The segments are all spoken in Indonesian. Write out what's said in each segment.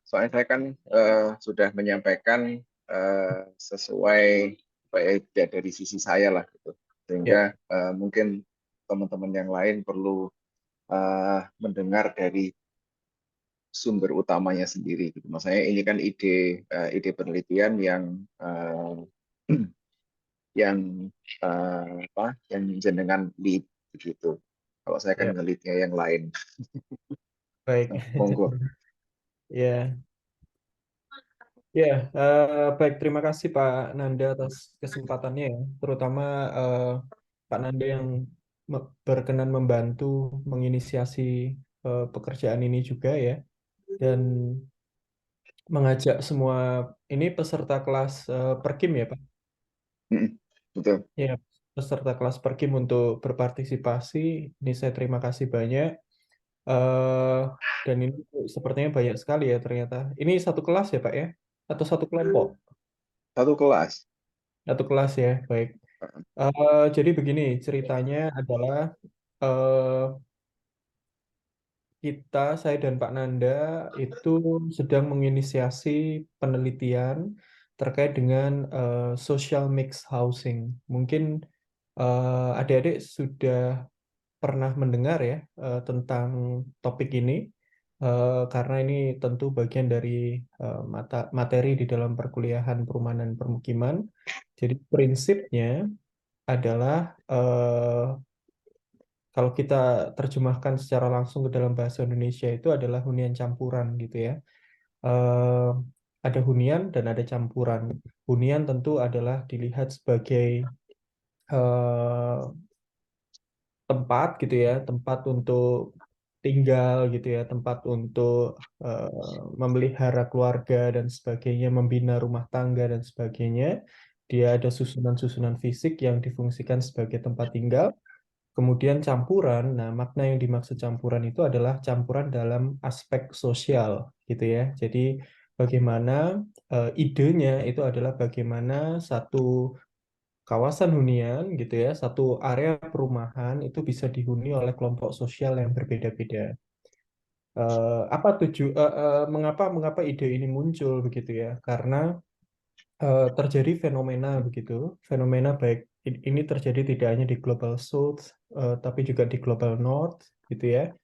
Soalnya saya kan sudah menyampaikan sesuai baik dari sisi saya lah gitu. Ya, Sehingga mungkin teman-teman yang lain perlu mendengar dari sumber utamanya sendiri gitu. Maksudnya ini kan ide penelitian yang yang yang jenengan lead begitu. Kalau saya kan ya, ngelitnya yang lain. baik. Nah, monggo. Ya, ya, baik. Terima kasih Pak Nanda atas kesempatannya ya, terutama eh, Pak Nanda yang berkenan membantu menginisiasi pekerjaan ini juga ya, dan mengajak semua ini peserta kelas Perkim ya Pak. Mm-mm, betul. Ya, peserta kelas Perkim untuk berpartisipasi. Ini saya terima kasih banyak. eh dan ini sepertinya banyak sekali ya ternyata. Ini satu kelas ya Pak ya? Atau satu kelompok? Satu kelas. Satu kelas ya, baik. Jadi begini, ceritanya adalah eh saya dan Pak Nanda itu sedang menginisiasi penelitian terkait dengan social mix housing. Mungkin adik-adik sudah pernah mendengar ya tentang topik ini, karena ini tentu bagian dari materi di dalam perkuliahan perumahan dan permukiman. Jadi prinsipnya adalah kalau kita terjemahkan secara langsung ke dalam bahasa Indonesia itu adalah hunian campuran gitu ya. Eh, ada hunian dan ada campuran. Hunian tentu adalah dilihat sebagai eh, tempat gitu ya, tempat untuk tinggal gitu ya, tempat untuk memelihara keluarga dan sebagainya, membina rumah tangga dan sebagainya. Dia ada susunan-susunan fisik yang difungsikan sebagai tempat tinggal. Kemudian campuran, nah makna yang dimaksud campuran itu adalah campuran dalam aspek sosial gitu ya. Jadi bagaimana idenya itu adalah bagaimana satu kawasan hunian gitu ya, satu area perumahan itu bisa dihuni oleh kelompok sosial yang berbeda-beda. Apa mengapa mengapa ide ini muncul begitu ya? Karena terjadi fenomena begitu, fenomena baik ini terjadi tidak hanya di Global South, tapi juga di Global North gitu ya,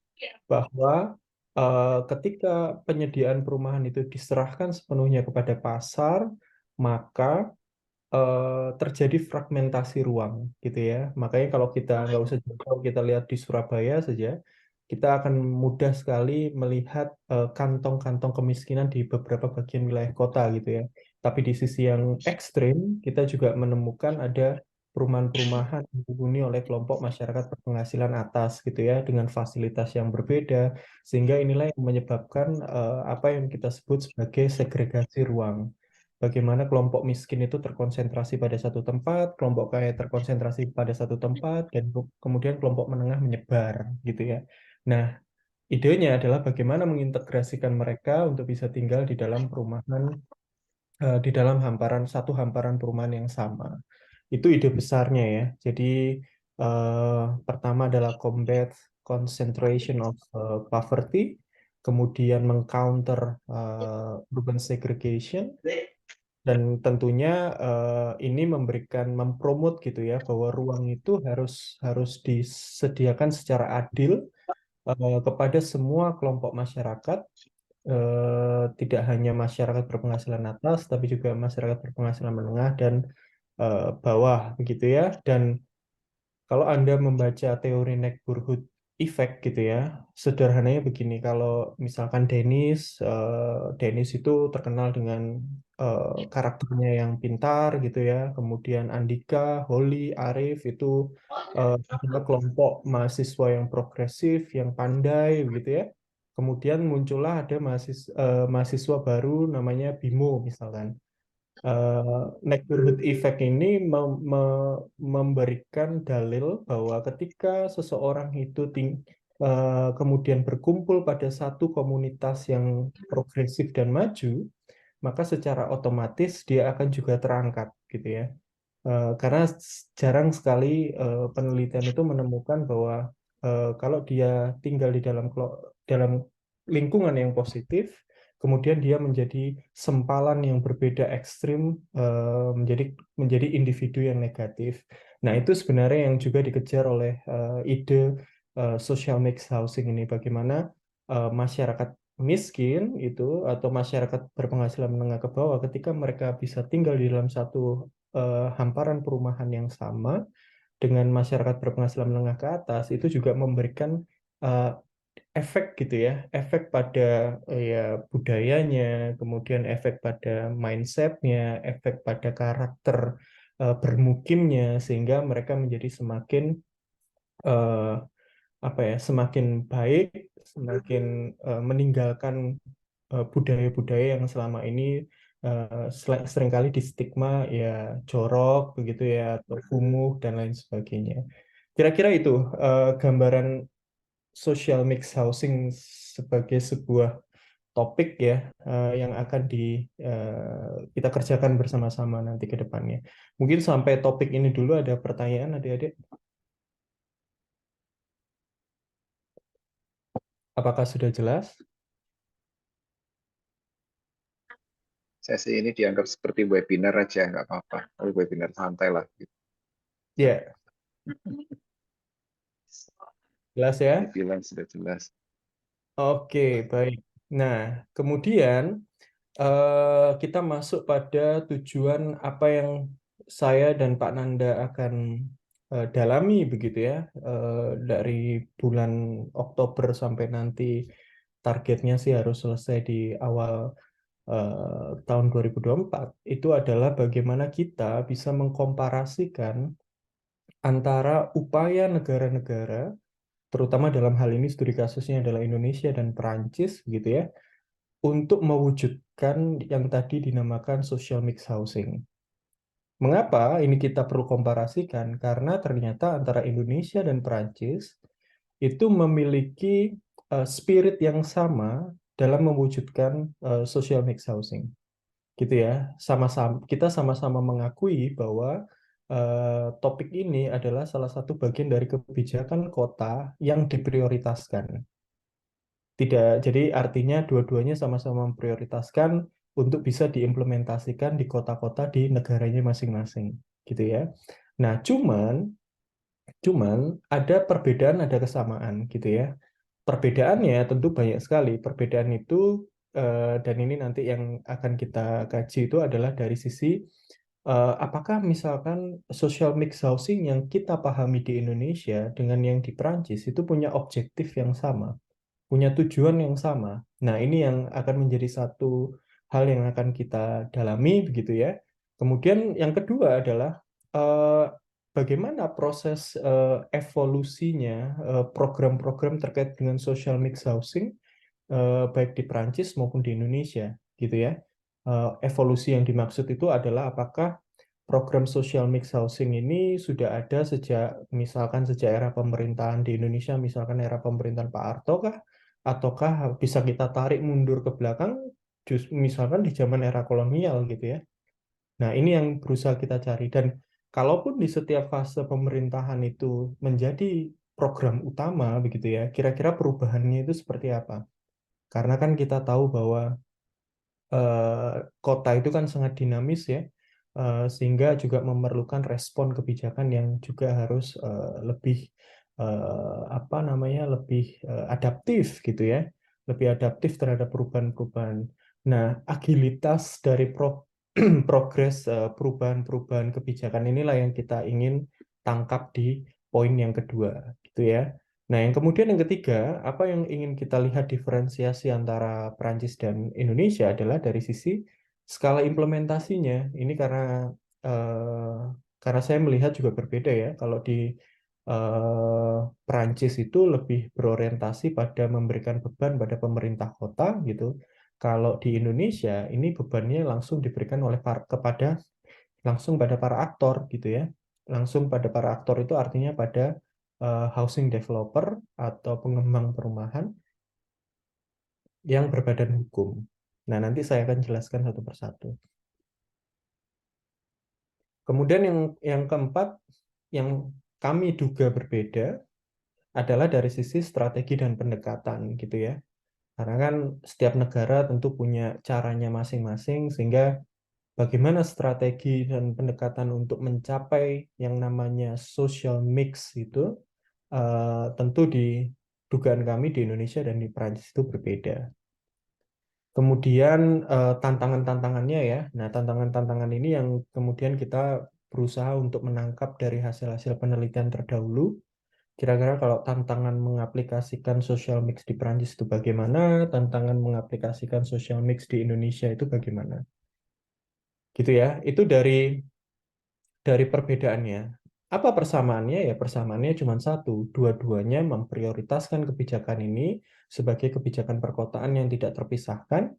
bahwa ketika penyediaan perumahan itu diserahkan sepenuhnya kepada pasar, maka terjadi fragmentasi ruang gitu ya. Makanya kalau kita nggak usah jauh, kalau kita lihat di Surabaya saja, kita akan mudah sekali melihat kantong-kantong kemiskinan di beberapa bagian wilayah kota gitu ya. Tapi di sisi yang ekstrim, kita juga menemukan ada perumahan-perumahan yang dihuni oleh kelompok masyarakat berpenghasilan atas gitu ya, dengan fasilitas yang berbeda, sehingga inilah yang menyebabkan apa yang kita sebut sebagai segregasi ruang. Bagaimana kelompok miskin itu terkonsentrasi pada satu tempat, kelompok kaya terkonsentrasi pada satu tempat, dan kemudian kelompok menengah menyebar, gitu ya. Nah, idenya adalah bagaimana mengintegrasikan mereka untuk bisa tinggal di dalam perumahan, di dalam hamparan perumahan yang sama. Itu ide besarnya ya. Jadi pertama adalah combat concentration of poverty, kemudian mengcounter urban segregation, dan tentunya ini mempromot gitu ya bahwa ruang itu harus harus disediakan secara adil kepada semua kelompok masyarakat, tidak hanya masyarakat berpenghasilan atas tapi juga masyarakat berpenghasilan menengah dan bawah begitu ya. Dan kalau Anda membaca teori neighborhood effect gitu ya, sederhananya begini, kalau misalkan Dennis itu terkenal dengan karakternya yang pintar gitu ya, kemudian Andika, Holly, Arif itu adalah kelompok mahasiswa yang progresif, yang pandai begitu ya. Kemudian muncullah ada mahasiswa baru namanya Bimo misalkan. Neighborhood effect ini memberikan dalil bahwa ketika seseorang itu kemudian berkumpul pada satu komunitas yang progresif dan maju, maka secara otomatis dia akan juga terangkat gitu ya. Karena jarang sekali penelitian itu menemukan bahwa kalau dia tinggal di dalam lingkungan yang positif, kemudian dia menjadi sempalan yang berbeda ekstrim, menjadi individu yang negatif. Nah, itu sebenarnya yang juga dikejar oleh ide social mixed housing ini, bagaimana masyarakat miskin itu atau masyarakat berpenghasilan menengah ke bawah ketika mereka bisa tinggal di dalam satu hamparan perumahan yang sama dengan masyarakat berpenghasilan menengah ke atas, itu juga memberikan eh, efek gitu ya, efek pada ya budayanya, kemudian efek pada mindsetnya, efek pada karakter bermukimnya, sehingga mereka menjadi semakin eh, apa ya, semakin baik, semakin meninggalkan budaya-budaya yang selama ini seringkali distigma ya jorok begitu ya, atau kumuh dan lain sebagainya. Kira-kira itu gambaran social mixed housing sebagai sebuah topik ya yang akan kita kerjakan bersama-sama nanti ke depannya. Mungkin sampai topik ini dulu ada pertanyaan adik-adik. Apakah sudah jelas? Sesi ini dianggap seperti webinar aja, nggak apa-apa. Tapi webinar santai lah. Gitu. Ya, jelas ya? Dibilang sudah jelas. Oke, baik. Nah, kemudian kita masuk pada tujuan apa yang saya dan Pak Nanda akan dalami begitu ya, dari bulan Oktober sampai nanti targetnya sih harus selesai di awal tahun 2024. Itu adalah bagaimana kita bisa mengkomparasikan antara upaya negara-negara, terutama dalam hal ini studi kasusnya adalah Indonesia dan Perancis gitu ya, untuk mewujudkan yang tadi dinamakan social mixed housing. Mengapa ini kita perlu komparasikan? Karena ternyata antara Indonesia dan Perancis itu memiliki spirit yang sama dalam mewujudkan social mixed housing. Gitu ya. Sama-sama kita sama-sama mengakui bahwa topik ini adalah salah satu bagian dari kebijakan kota yang diprioritaskan. Tidak, jadi artinya dua-duanya sama-sama memprioritaskan untuk bisa diimplementasikan di kota-kota di negaranya masing-masing, gitu ya. Nah, cuman ada perbedaan, ada kesamaan, gitu ya. Perbedaannya tentu banyak sekali. Perbedaan itu dan ini nanti yang akan kita kaji itu adalah dari sisi apakah misalkan social mixed housing yang kita pahami di Indonesia dengan yang di Perancis itu punya objektif yang sama, punya tujuan yang sama. Nah, ini yang akan menjadi satu hal yang akan kita dalami begitu ya. Kemudian yang kedua adalah eh, bagaimana proses evolusinya program-program terkait dengan social mixed housing baik di Perancis maupun di Indonesia gitu ya. Evolusi yang dimaksud itu adalah apakah program social mixed housing ini sudah ada sejak misalkan sejak era pemerintahan di Indonesia, misalkan era pemerintahan Pak Harto kah? Ataukah bisa kita tarik mundur ke belakang, misalkan di zaman era kolonial gitu ya. Nah, ini yang berusaha kita cari. Dan kalaupun di setiap fase pemerintahan itu menjadi program utama begitu ya, kira-kira perubahannya itu seperti apa? Karena kan kita tahu bahwa kota itu kan sangat dinamis ya, sehingga juga memerlukan respon kebijakan yang juga harus lebih apa namanya, lebih adaptif gitu ya, lebih adaptif terhadap perubahan-perubahan. Nah, agilitas dari progres perubahan-perubahan kebijakan inilah yang kita ingin tangkap di poin yang kedua gitu ya. Nah, yang kemudian yang ketiga, apa yang ingin kita lihat diferensiasi antara Perancis dan Indonesia adalah dari sisi skala implementasinya. Ini eh, karena saya melihat juga berbeda ya. Kalau di Perancis itu lebih berorientasi pada memberikan beban pada pemerintah kota gitu. Kalau di Indonesia ini bebannya langsung diberikan kepada langsung pada para aktor gitu ya. Langsung pada para aktor itu artinya pada housing developer atau pengembang perumahan yang berbadan hukum. Nah, nanti saya akan jelaskan satu persatu. Kemudian yang keempat yang kami duga berbeda adalah dari sisi strategi dan pendekatan gitu ya. Karena kan setiap negara tentu punya caranya masing-masing, sehingga bagaimana strategi dan pendekatan untuk mencapai yang namanya social mix itu tentu di dugaan kami di Indonesia dan di Perancis itu berbeda. Kemudian tantangan-tantangannya ya. Nah, tantangan-tantangan ini yang kemudian kita berusaha untuk menangkap dari hasil-hasil penelitian terdahulu. Kira-kira kalau tantangan mengaplikasikan social mix di Perancis itu bagaimana, tantangan mengaplikasikan social mix di Indonesia itu bagaimana. Gitu ya. Itu dari perbedaannya. Apa persamaannya? Ya persamaannya cuma satu. Dua-duanya memprioritaskan kebijakan ini sebagai kebijakan perkotaan yang tidak terpisahkan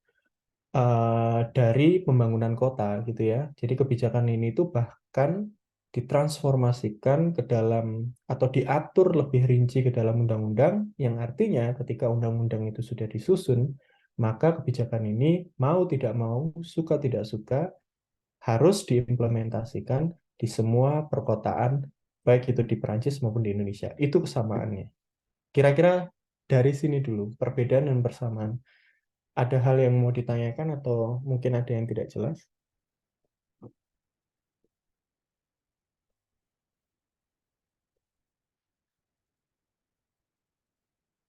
dari pembangunan kota gitu ya. Jadi kebijakan ini tuh bahkan ditransformasikan ke dalam atau diatur lebih rinci ke dalam undang-undang yang artinya ketika undang-undang itu sudah disusun, maka kebijakan ini mau tidak mau, suka tidak suka harus diimplementasikan di semua perkotaan baik itu di Perancis maupun di Indonesia. Itu kesamaannya. Kira-kira dari sini dulu perbedaan dan persamaan. Ada hal yang mau ditanyakan atau mungkin ada yang tidak jelas?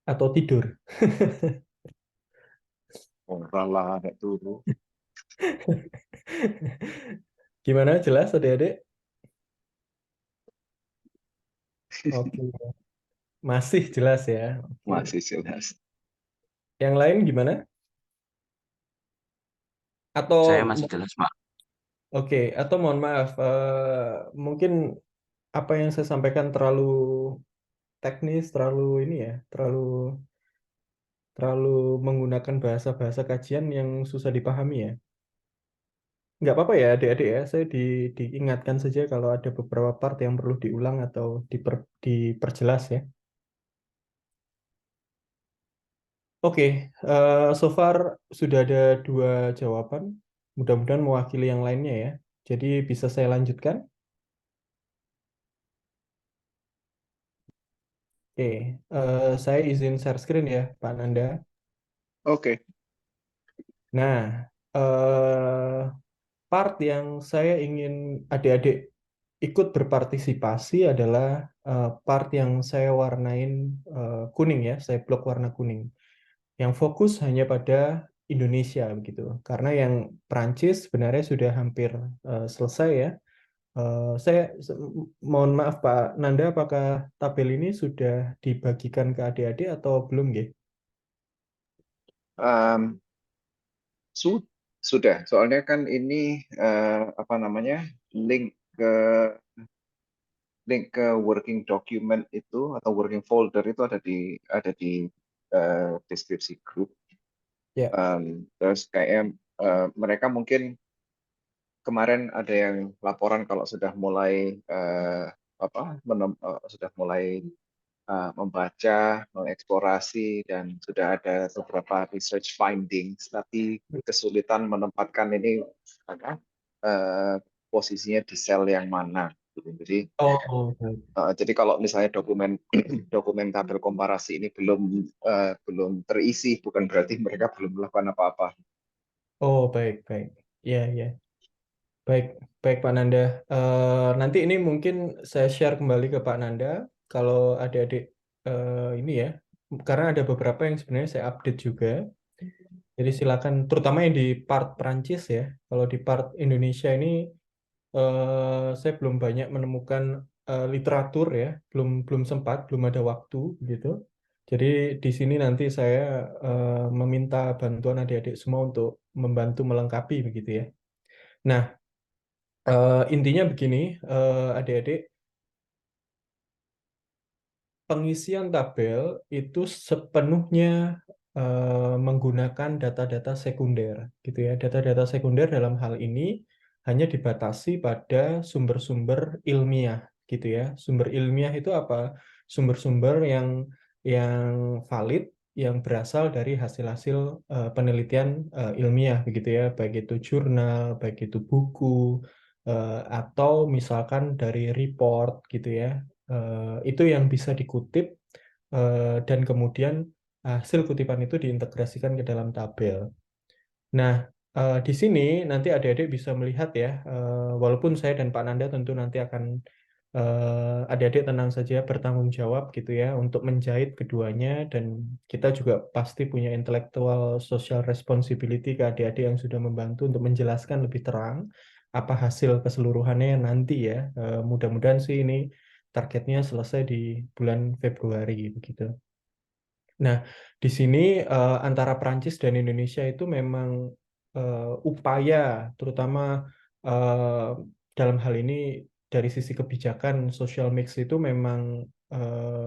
Atau tidur? Ora lah nek turu. Gimana, jelas adik-adik? Oke, masih jelas ya. Oke. Masih jelas. Yang lain gimana? Atau Saya masih jelas, Pak. oke, atau mohon maaf, mungkin apa yang saya sampaikan terlalu teknis, terlalu ini ya, terlalu terlalu menggunakan bahasa-bahasa kajian yang susah dipahami ya. Nggak apa-apa ya adik-adik ya, saya diingatkan saja kalau ada beberapa part yang perlu diulang atau diperjelas ya. Oke, so far sudah ada 2 jawaban. Mudah-mudahan mewakili yang lainnya ya. Jadi bisa saya lanjutkan? Oke, saya izin share screen ya, Pak Nanda. Oke. Nah, part yang saya ingin adik-adik ikut berpartisipasi adalah part yang saya warnain kuning ya, saya blok warna kuning. Yang fokus hanya pada Indonesia begitu. Karena yang Prancis sebenarnya sudah hampir selesai ya. Saya mohon maaf Pak Nanda, apakah tabel ini sudah dibagikan ke adik-adik atau belum, nggih? Em, sudah. Soalnya kan ini apa namanya link ke working document itu atau working folder itu ada di deskripsi grup. Ya, Terus kayak mereka mungkin kemarin ada yang laporan kalau sudah mulai sudah mulai membaca, mengeksplorasi dan sudah ada beberapa research findings, tapi kesulitan menempatkan ini apa, posisinya di sel yang mana. Gitu. oh, baik. Jadi kalau misalnya dokumen dokumen tabel komparasi ini belum terisi, bukan berarti mereka belum melakukan apa-apa. Oh, baik, baik. Ya, ya. Baik, baik Pak Nanda. Nanti ini mungkin saya share kembali ke Pak Nanda kalau adik-adik ini ya, karena ada beberapa yang sebenarnya saya update juga. Jadi silakan, terutama yang di part Perancis ya. Kalau di part Indonesia ini saya belum banyak menemukan literatur ya, belum belum sempat, belum ada waktu gitu. Jadi di sini nanti saya meminta bantuan adik-adik semua untuk membantu melengkapi begitu ya. Nah, intinya begini, adik-adik, pengisian tabel itu sepenuhnya menggunakan data-data sekunder, gitu ya. Data-data sekunder dalam hal ini hanya dibatasi pada sumber-sumber ilmiah, gitu ya. Sumber ilmiah itu apa? Sumber-sumber yang valid, yang berasal dari hasil-hasil penelitian ilmiah, begitu ya. Baik itu jurnal, baik itu buku, atau misalkan dari report, gitu ya. Itu yang bisa dikutip dan kemudian hasil kutipan itu diintegrasikan ke dalam tabel. Nah, di sini nanti adik-adik bisa melihat ya, walaupun saya dan Pak Nanda tentu nanti akan adik-adik tenang saja bertanggung jawab gitu ya untuk menjahit keduanya, dan kita juga pasti punya intellectual social responsibility ke adik-adik yang sudah membantu untuk menjelaskan lebih terang apa hasil keseluruhannya nanti ya. Mudah-mudahan sih ini targetnya selesai di bulan Februari begitu. Nah, di sini antara Prancis dan Indonesia itu memang upaya, terutama eh, dalam hal ini dari sisi kebijakan social mix itu memang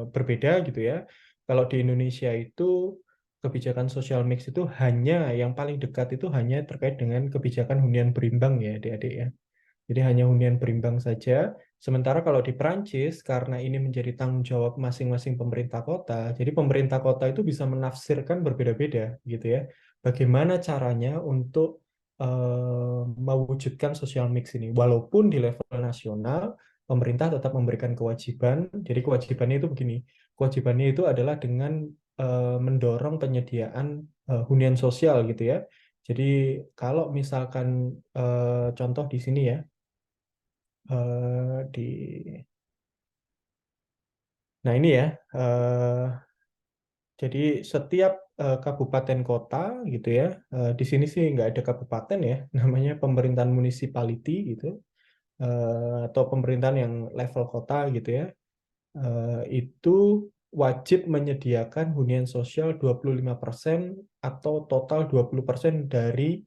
berbeda gitu ya. Kalau di Indonesia itu kebijakan social mix itu hanya yang paling dekat itu hanya terkait dengan kebijakan hunian berimbang ya, adik-adik ya. Jadi hanya hunian berimbang saja. Sementara kalau di Perancis, karena ini menjadi tanggung jawab masing-masing pemerintah kota, jadi pemerintah kota itu bisa menafsirkan berbeda-beda gitu ya. Bagaimana caranya untuk mewujudkan social mix ini. Walaupun di level nasional, pemerintah tetap memberikan kewajiban. Jadi kewajibannya itu begini. Kewajibannya itu adalah dengan mendorong penyediaan hunian sosial gitu ya. Jadi kalau misalkan contoh di sini ya, di nah ini ya, jadi setiap kabupaten kota gitu ya, di sini sih nggak ada kabupaten ya, namanya pemerintahan municipality gitu, atau pemerintahan yang level kota gitu ya, itu wajib menyediakan hunian sosial 25% atau total 20% dari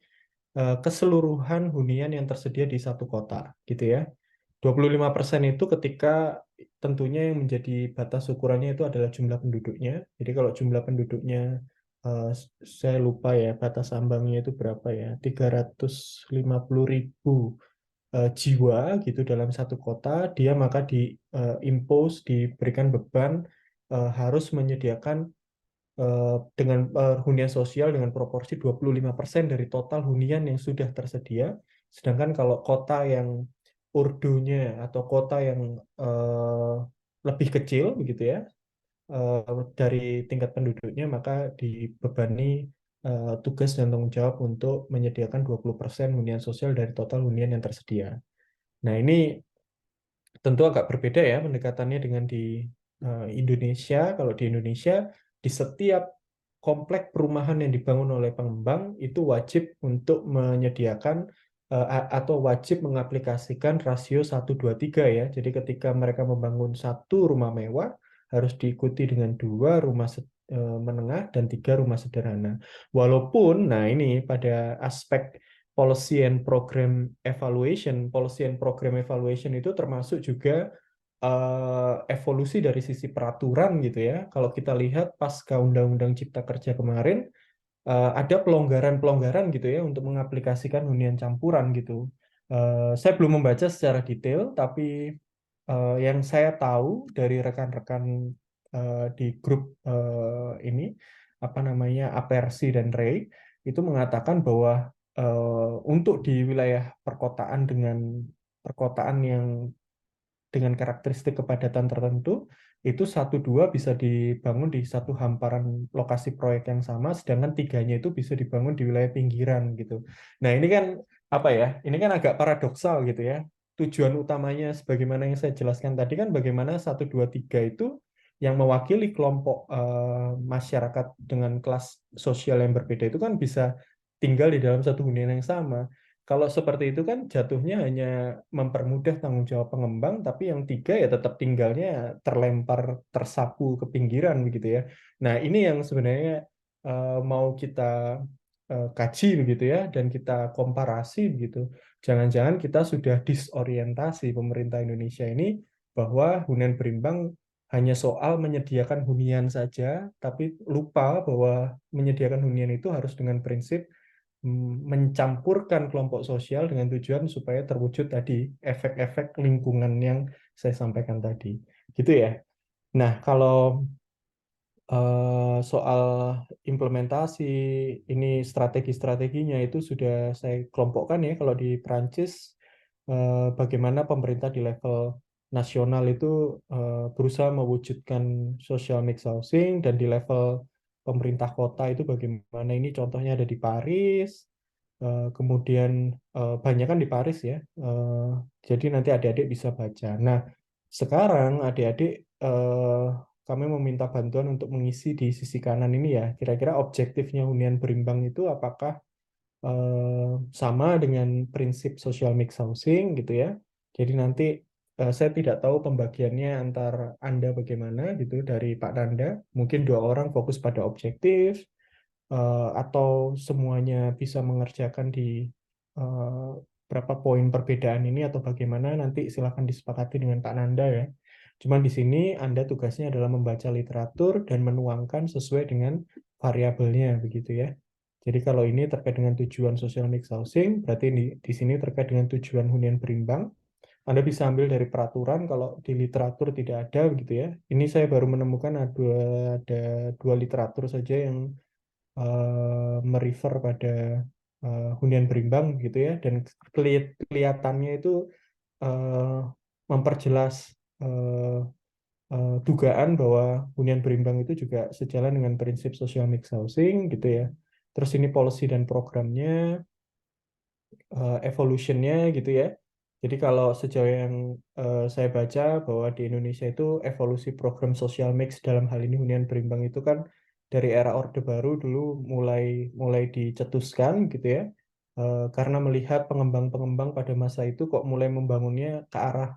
keseluruhan hunian yang tersedia di satu kota gitu ya. 25% itu ketika tentunya yang menjadi batas ukurannya itu adalah jumlah penduduknya. Jadi kalau jumlah penduduknya eh, saya lupa ya batas ambangnya itu berapa ya, 350.000 jiwa gitu dalam satu kota, dia maka impose diberikan beban harus menyediakan dengan hunian sosial dengan proporsi 25% dari total hunian yang sudah tersedia. Sedangkan kalau kota yang urdunya atau kota yang eh, lebih kecil begitu ya, dari tingkat penduduknya, maka dibebani tugas dan tanggung jawab untuk menyediakan 20% hunian sosial dari total hunian yang tersedia. Nah, ini tentu agak berbeda ya pendekatannya dengan di Indonesia. Kalau di Indonesia, di setiap komplek perumahan yang dibangun oleh pengembang itu wajib untuk menyediakan atau wajib mengaplikasikan rasio 1:2:3 ya. Jadi ketika mereka membangun satu rumah mewah, harus diikuti dengan dua rumah menengah dan tiga rumah sederhana. Walaupun, nah ini pada aspek policy and program evaluation itu termasuk juga evolusi dari sisi peraturan gitu ya. Kalau kita lihat pasca Undang-Undang Cipta Kerja kemarin, ada pelonggaran-pelonggaran gitu ya untuk mengaplikasikan hunian campuran gitu. Saya belum membaca secara detail, tapi yang saya tahu dari rekan-rekan di grup ini, apa namanya, Apersi dan Ray, itu mengatakan bahwa untuk di wilayah perkotaan dengan perkotaan yang dengan karakteristik kepadatan tertentu, itu satu dua bisa dibangun di satu hamparan lokasi proyek yang sama, sedangkan tiganya itu bisa dibangun di wilayah pinggiran gitu. Nah ini kan apa ya? Ini kan agak paradoksal gitu ya. Tujuan utamanya sebagaimana yang saya jelaskan tadi kan bagaimana satu dua tiga itu yang mewakili kelompok masyarakat dengan kelas sosial yang berbeda itu kan bisa tinggal di dalam satu hunian yang sama. Kalau seperti itu kan jatuhnya hanya mempermudah tanggung jawab pengembang, tapi yang tiga ya tetap tinggalnya terlempar, tersapu ke pinggiran begitu ya. Nah, ini yang sebenarnya mau kita kaji begitu ya, dan kita komparasi begitu. Jangan-jangan kita sudah disorientasi pemerintah Indonesia ini bahwa hunian berimbang hanya soal menyediakan hunian saja, tapi lupa bahwa menyediakan hunian itu harus dengan prinsip mencampurkan kelompok sosial dengan tujuan supaya terwujud tadi efek-efek lingkungan yang saya sampaikan tadi. Gitu ya. Nah, kalau soal implementasi ini strategi-strateginya itu sudah saya kelompokkan ya. Kalau di Prancis, bagaimana pemerintah di level nasional itu berusaha mewujudkan social mix housing, dan di level pemerintah kota itu bagaimana. Ini contohnya ada di Paris, kemudian banyak kan di Paris ya. Jadi nanti adik-adik bisa baca. Nah, sekarang adik-adik kami meminta bantuan untuk mengisi di sisi kanan ini ya. Kira-kira objektifnya hunian berimbang itu apakah sama dengan prinsip social mix housing gitu ya. Jadi nanti saya tidak tahu pembagiannya antar Anda bagaimana gitu dari Pak Nanda. Mungkin dua orang fokus pada objektif, atau semuanya bisa mengerjakan di eh, berapa poin perbedaan ini atau bagaimana nanti silakan disepakati dengan Pak Nanda ya. Cuman di sini Anda tugasnya adalah membaca literatur dan menuangkan sesuai dengan variabelnya begitu ya. Jadi kalau ini terkait dengan tujuan social mix housing, berarti di sini terkait dengan tujuan hunian berimbang. Anda bisa ambil dari peraturan kalau di literatur tidak ada begitu ya. Ini saya baru menemukan ada dua literatur saja yang merefer pada hunian berimbang gitu ya, dan kelihatannya itu eh, memperjelas eh, dugaan bahwa hunian berimbang itu juga sejalan dengan prinsip social mix housing gitu ya. Terus ini policy dan programnya, evolutionnya gitu ya. Jadi kalau sejauh yang saya baca bahwa di Indonesia itu evolusi program social mix dalam hal ini hunian berimbang itu kan dari era Orde Baru dulu mulai mulai dicetuskan gitu ya. Karena melihat pengembang-pengembang pada masa itu kok mulai membangunnya ke arah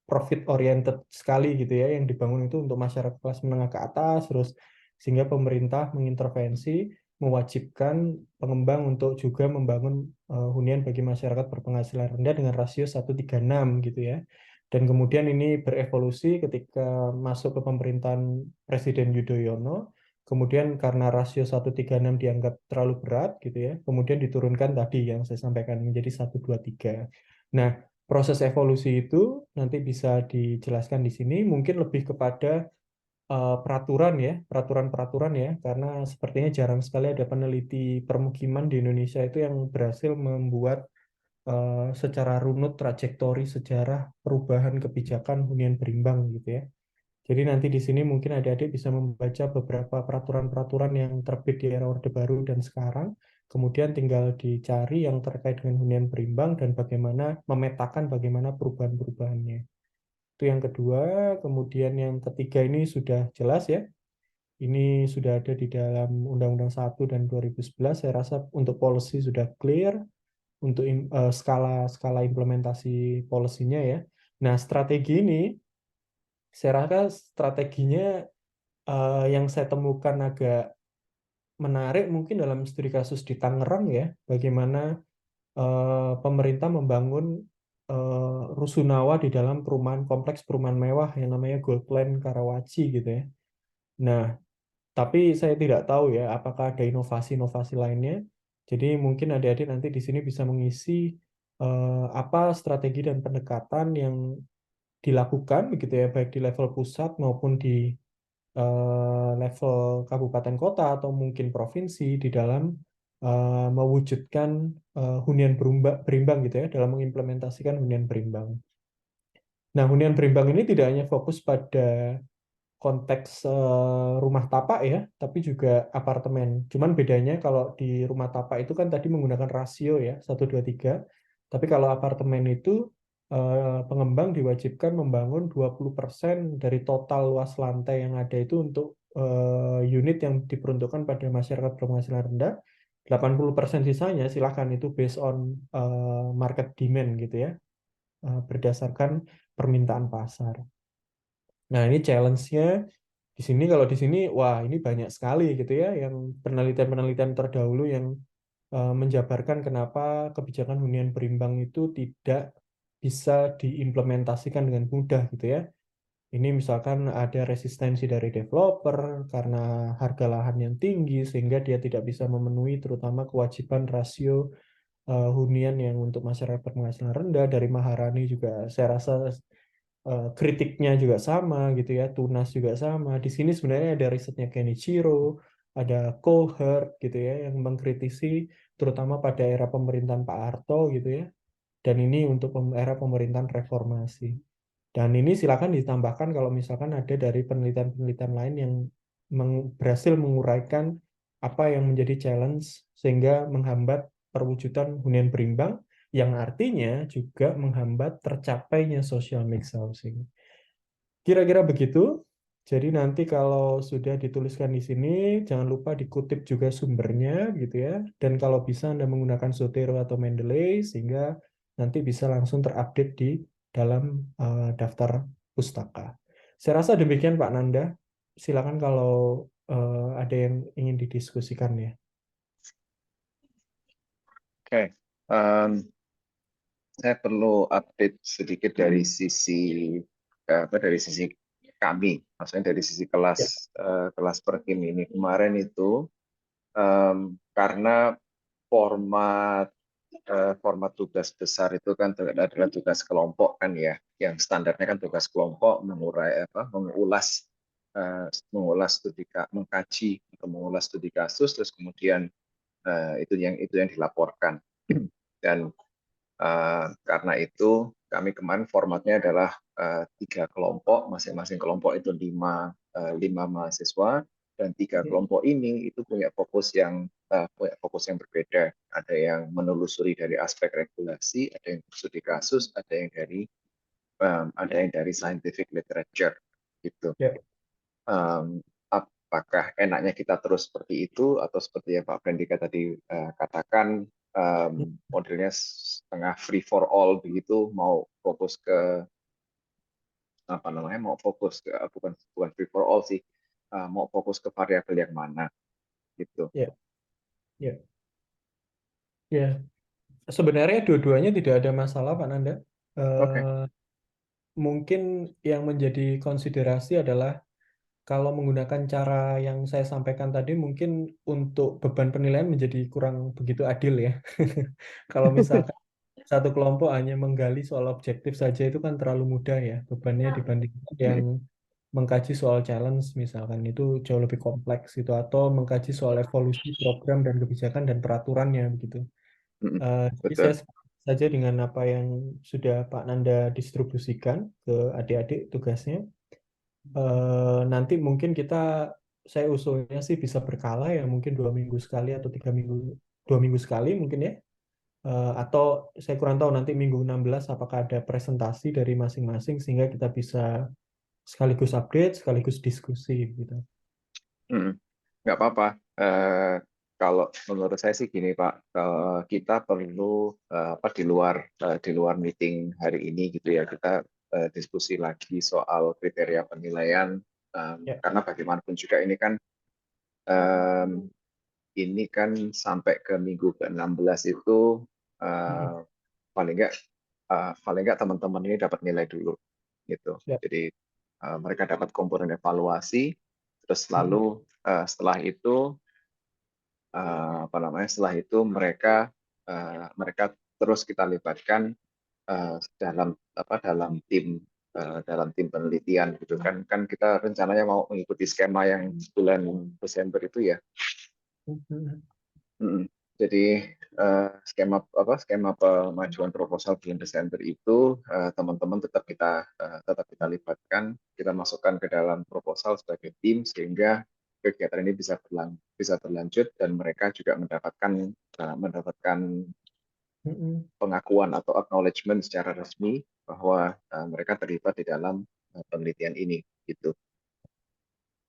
profit oriented sekali gitu ya, yang dibangun itu untuk masyarakat kelas menengah ke atas terus, sehingga pemerintah mengintervensi mewajibkan pengembang untuk juga membangun hunian bagi masyarakat berpenghasilan rendah dengan rasio 1:36 gitu ya. Dan kemudian ini berevolusi ketika masuk ke pemerintahan Presiden Yudhoyono. Kemudian karena rasio 1:36 dianggap terlalu berat gitu ya, kemudian diturunkan tadi yang saya sampaikan menjadi 1:23. Nah, proses evolusi itu nanti bisa dijelaskan di sini, mungkin lebih kepada peraturan ya, peraturan-peraturan ya, karena sepertinya jarang sekali ada peneliti permukiman di Indonesia itu yang berhasil membuat secara runut trajektori sejarah perubahan kebijakan hunian berimbang gitu ya. Jadi nanti di sini mungkin adik-adik bisa membaca beberapa peraturan-peraturan yang terbit di era Orde Baru dan sekarang, kemudian tinggal dicari yang terkait dengan hunian berimbang dan bagaimana memetakan bagaimana perubahan-perubahannya. Itu yang kedua. Kemudian yang ketiga ini sudah jelas ya. Ini sudah ada di dalam Undang-Undang 1 dan 2011. Saya rasa untuk policy sudah clear, untuk skala implementasi polisinya ya. Nah, strategi ini, saya rasa strateginya yang saya temukan agak menarik mungkin dalam studi kasus di Tangerang ya, bagaimana pemerintah membangun rusunawa di dalam perumahan kompleks perumahan mewah yang namanya Gold Plan Karawaci gitu ya. Nah, tapi saya tidak tahu ya apakah ada inovasi-inovasi lainnya. Jadi mungkin adik-adik nanti di sini bisa mengisi apa strategi dan pendekatan yang dilakukan begitu ya, baik di level pusat maupun di level kabupaten kota atau mungkin provinsi di dalam mewujudkan hunian berimbang gitu ya, dalam mengimplementasikan hunian berimbang. Nah, hunian berimbang ini tidak hanya fokus pada konteks rumah tapak ya, tapi juga apartemen. Cuman bedanya kalau di rumah tapak itu kan tadi menggunakan rasio ya, 1:23. Tapi kalau apartemen itu pengembang diwajibkan membangun 20% dari total luas lantai yang ada itu untuk unit yang diperuntukkan pada masyarakat berpenghasilan rendah. 80% sisanya silakan itu based on market demand gitu ya, berdasarkan permintaan pasar. Nah, ini challenge-nya di sini, kalau di sini, wah ini banyak sekali gitu ya, yang penelitian-penelitian terdahulu yang menjabarkan kenapa kebijakan hunian berimbang itu tidak bisa diimplementasikan dengan mudah gitu ya. Ini misalkan ada resistensi dari developer karena harga lahan yang tinggi sehingga dia tidak bisa memenuhi terutama kewajiban rasio hunian yang untuk masyarakat berpenghasilan rendah. Dari Maharani juga saya rasa kritiknya juga sama gitu ya, Tunas juga sama. Di sini sebenarnya ada risetnya Kenichiro, ada Kohert gitu ya, yang mengkritisi terutama pada era pemerintahan Pak Harto gitu ya. Dan ini untuk era pemerintahan reformasi. Dan ini silakan ditambahkan kalau misalkan ada dari penelitian-penelitian lain yang berhasil menguraikan apa yang menjadi challenge sehingga menghambat perwujudan hunian berimbang yang artinya juga menghambat tercapainya social mix housing. Kira-kira begitu. Jadi nanti kalau sudah dituliskan di sini, jangan lupa dikutip juga sumbernya gitu ya. Dan kalau bisa Anda menggunakan Zotero atau Mendeley sehingga nanti bisa langsung terupdate di dalam daftar pustaka. Saya rasa demikian Pak Nanda. Silakan kalau ada yang ingin didiskusikan ya. Oke, em, saya perlu update sedikit dari sisi dari sisi kami, maksudnya dari sisi Ya. kelas perkim ini kemarin itu karena format format tugas besar itu kan adalah tugas kelompok kan ya, yang standarnya kan tugas kelompok mengulas studi mengkaji atau mengulas studi kasus terus kemudian itu yang dilaporkan dan karena itu kami kemarin formatnya adalah 3 kelompok, masing-masing kelompok itu lima mahasiswa dan 3 kelompok ini itu punya fokus yang berbeda. Ada yang menelusuri dari aspek regulasi, ada yang studi kasus, ada yang dari scientific literature gitu. Ya. Apakah enaknya kita terus seperti itu atau seperti yang Pak Brandika tadi katakan modelnya setengah free for all begitu, mau fokus ke apa namanya, mau fokus ke bukan bukan free for all sih, mau fokus ke variabel yang mana gitu. Ya. Ya. Ya. Sebenarnya dua-duanya tidak ada masalah Pak Nanda. Oke. Eh, Mungkin yang menjadi konsiderasi adalah kalau menggunakan cara yang saya sampaikan tadi, mungkin untuk beban penilaian menjadi kurang begitu adil ya. Kalau misalkan satu kelompok hanya menggali soal objektif saja itu kan terlalu mudah ya bebannya dibandingkan yang mengkaji soal challenge misalkan itu jauh lebih kompleks gitu atau mengkaji soal evolusi program dan kebijakan dan peraturannya begitu. Jadi saya Betul. sepakat saja dengan apa yang sudah Pak Nanda distribusikan ke adik-adik tugasnya. Nanti mungkin saya usulnya sih bisa berkala ya mungkin 2 minggu sekali atau 3 minggu 2 minggu sekali mungkin ya. Atau saya kurang tahu nanti minggu 16 apakah ada presentasi dari masing-masing sehingga kita bisa sekaligus update sekaligus diskusi gitu. Nggak apa-apa. Kalau menurut saya sih gini Pak, kita perlu di luar meeting hari ini gitu ya, kita diskusi lagi soal kriteria penilaian, Ya. karena bagaimanapun juga em, ini kan sampai ke minggu ke-16 itu Mm-mm. eh, paling nggak teman-teman ini dapat nilai dulu gitu. Ya. Jadi mereka dapat komponen evaluasi, terus Mm-mm. lalu setelah itu setelah itu mereka terus kita libatkan dalam tim penelitian gitu kan kita rencananya mau mengikuti skema yang bulan Desember itu ya. Mm-mm. Mm. Jadi skema pemajuan proposal bulan Desember itu teman-teman tetap kita libatkan, kita masukkan ke dalam proposal sebagai tim sehingga kegiatan ini bisa berlanjut dan mereka juga mendapatkan Mm-mm. pengakuan atau acknowledgement secara resmi bahwa mereka terlibat di dalam penelitian ini gitu.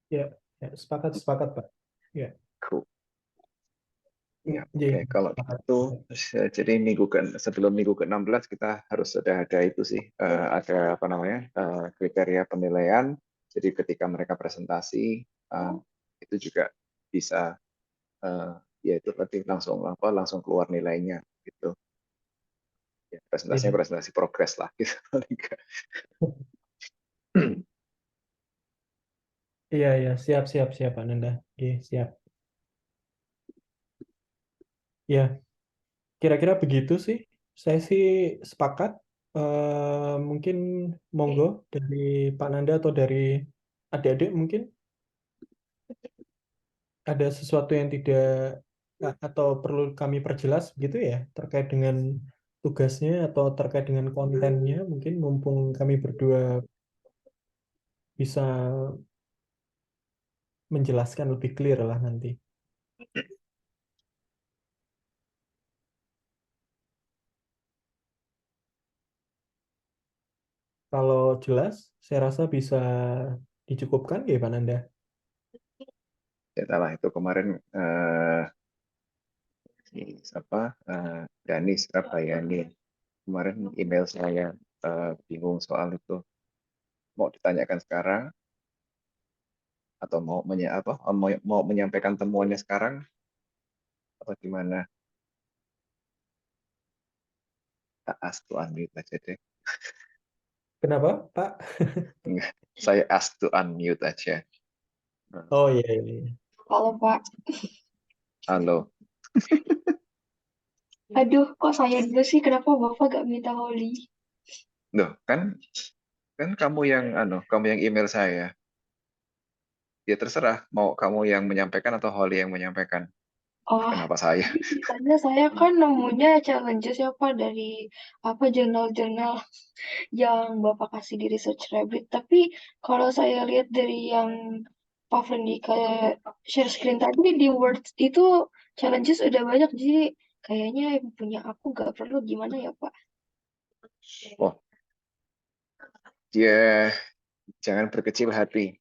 Ya. Ya. Sepakat sepakat Pak. Ya. Cool. Ya, Jadi oke. Kalau sepakat. itu, jadi sebelum minggu ke-16 kita harus sudah ada itu sih, ada apa namanya, kriteria penilaian. Jadi ketika mereka presentasi, itu juga bisa, eh, ya itu berarti langsung keluar nilainya gitu. Ya, presentasinya Iya. presentasi progres lah gitu. Paling nggak. Iya, iya, siap, siap, siap, Pak Nanda. Oke, siap. Ya, kira-kira begitu sih. Saya sih sepakat. Mungkin monggo dari Pak Nanda atau dari adik-adik mungkin ada sesuatu yang tidak atau perlu kami perjelas gitu ya terkait dengan tugasnya atau terkait dengan kontennya. Mungkin mumpung kami berdua bisa menjelaskan lebih clear lah nanti. Kalau jelas, saya rasa bisa dicukupkan ya Pak Nanda. Ya salah itu kemarin siapa Danis Rabayani kemarin email saya bingung soal itu mau ditanyakan sekarang atau mau menyampaikan temuannya sekarang atau gimana? Ask to unmute aja deh. Kenapa, Pak? Enggak, saya ask to unmute aja. Oh iya, iya, iya. Halo Pak, Halo. aduh kok saya dulu sih, kenapa Bapak gak minta Holly? Loh, kan kamu yang email saya. Ya terserah, mau kamu yang menyampaikan atau Holly yang menyampaikan. Oh, Kenapa saya? jadi ceritanya saya kan nemunya challenges ya Pak dari apa jurnal-jurnal yang Bapak kasih di Research Rabbit. Tapi kalau saya lihat dari yang Pak Fendi kayak share screen tadi di Word itu challenges udah banyak, jadi kayaknya yang punya aku gak perlu gimana ya Pak? Oh, dia jangan berkecil hati.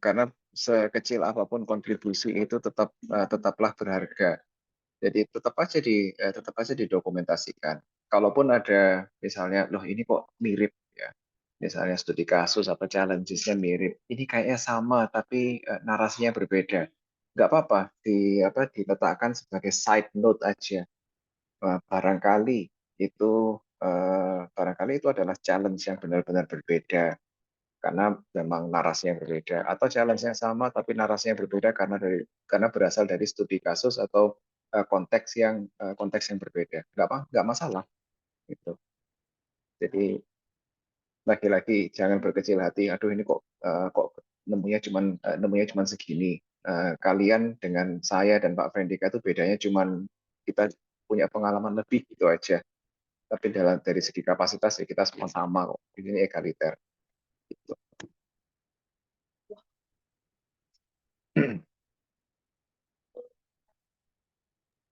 Karena sekecil apapun kontribusi itu tetaplah berharga. Jadi tetap aja didokumentasikan. Kalaupun ada misalnya, loh ini kok mirip ya. Misalnya studi kasus atau challenges-nya mirip. Ini kayaknya sama tapi narasinya berbeda. Nggak apa-apa diletakkan sebagai side note aja. Barangkali itu adalah challenge yang benar-benar berbeda karena memang narasinya berbeda atau challenge yang sama tapi narasinya berbeda karena berasal dari studi kasus atau konteks yang berbeda. Nggak masalah gitu. Jadi lagi-lagi jangan berkecil hati. Aduh ini kok nemunya cuman segini. Kalian dengan saya dan Pak Frendika itu bedanya cuman kita punya pengalaman lebih gitu aja. Tapi dari segi kapasitas ya kita semua sama kok. Ini egaliter. Gitu.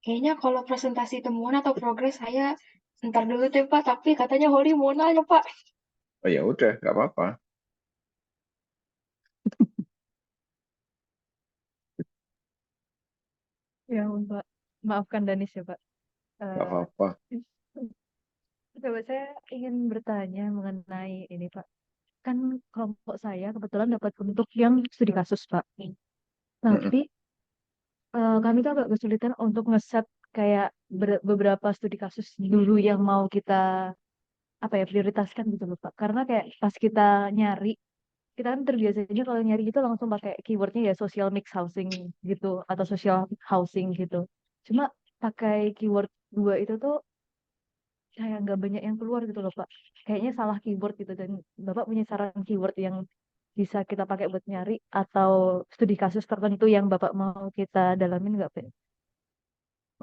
Kayaknya kalau presentasi temuan atau progres saya ntar dulu deh Pak, tapi katanya Holly mau nanya Pak. Oh ya udah, nggak apa-apa, Ya, Mbak. Maafkan Danis ya, Pak. nggak Eh, apa-apa. Coba saya ingin bertanya mengenai ini, Pak. Kan kelompok saya kebetulan dapat untuk yang studi kasus, Pak. Mm-mm. Tapi kami tuh agak kesulitan untuk ngeset kayak beberapa studi kasus dulu yang mau kita apa ya prioritaskan gitu loh, Pak. Karena kayak pas kita nyari, kita kan terbiasanya kalau nyari itu langsung pakai keywordnya ya social mix housing gitu atau social housing gitu. Cuma pakai keyword dua itu tuh kayak nggak banyak yang keluar gitu loh Pak. Kayaknya salah keyword gitu dan Bapak punya saran keyword yang bisa kita pakai buat nyari atau studi kasus tertentu yang Bapak mau kita dalamin nggak Pak?